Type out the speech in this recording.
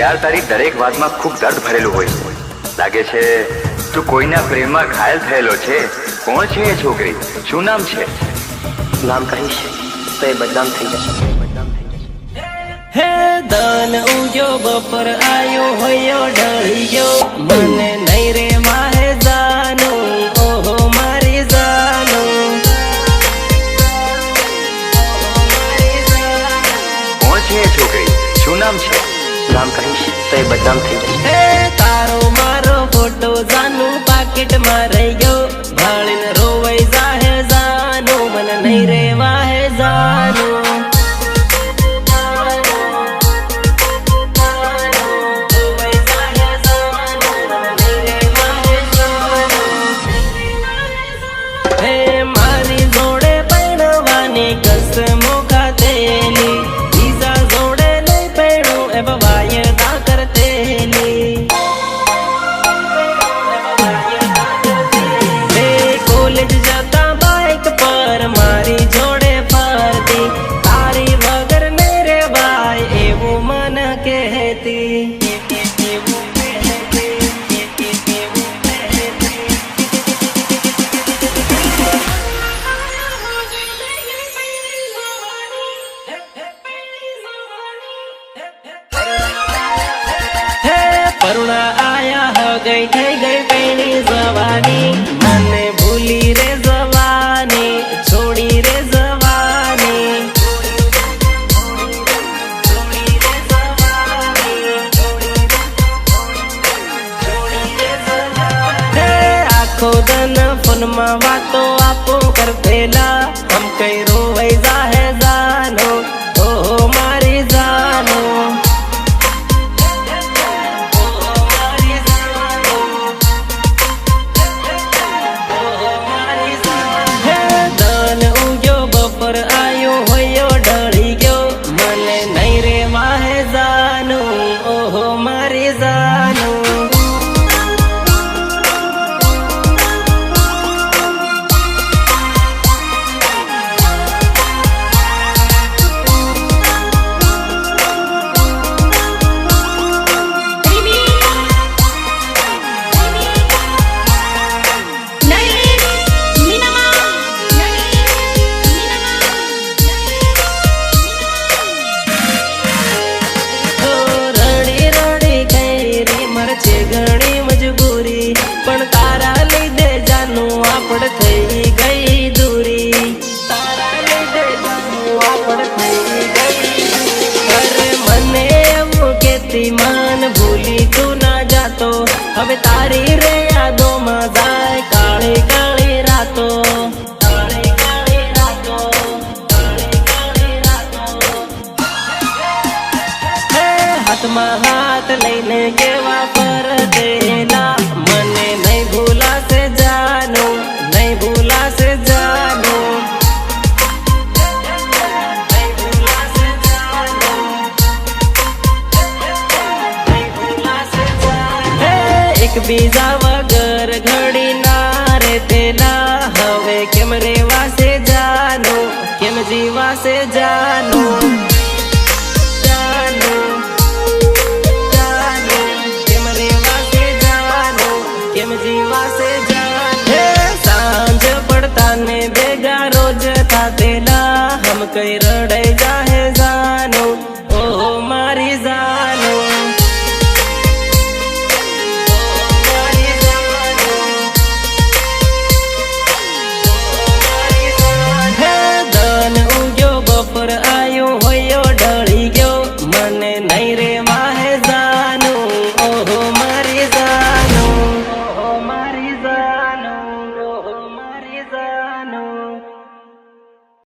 यार तारी दरेक वात में खूब दर्द भरेलू होय लागे छे तू कोईना प्रेम में घायल थयेलो छे। कोण छे ए छोकरी? शुं नाम छे? नाम कहीश तो ये बदनाम थई जशे। हे दान उजो बपर आयो होयो ढळियो मने नहीं रे माहे जानो ओहो मारी जानो। कोण छे ए छोकरी? शुं नाम छे? नाम कहीश तो ये बदनाम थई जशे। हे तारो मारो फोटो जानू पाकिट में रहियो भाळीन रोवई जाहे जानो मन नहीं रे वाहे जानो। हे मारी जोड़े पैणवानी कसमो खातेली बीजा जोड़े नहीं पैणू एब वायदा करतेली। हे कॉलेज जाता बाइक पर मारी जोड़े फरती तारी वगर मेरे भाई एवं मन कहती। करुणा आया हो गई थई गई पेणी जवानी मने भूली रे जवानी छोड़ी रे जवानी। हे आखो दन फोन में वातो आपो करतेला हम कई रोवई जाहे जानो ओहो मारी जानो। आयो होयो ढળી गयो मने नहीं रे वाहे जानो ओहो मारी जानो। घणी मजबूरी पण तारा लीधे जानू आपड़ थई गई दूरी। तारा लीधे जानू आपड़ थई गई। अरे मने एवं केती मन भूली तू ना जातो हवे तारी रे यादों में जाए काली काली रातो। काली काली रातो काली काली रातो। हे हाथ में हाथ लईने केवा देला मने नहीं भूला से जानो नहीं भूला से जानो। नहीं भूला से जानो नहीं भूला से जानो। एक बीजा वगर घड़ी ना रे तेला हवे केम रेवा से जानो केम जीवा से जानो। जीवा से जाने सांझ पड़ता ने बेगा रोज था देला हम कई रड़े जाहे जाने।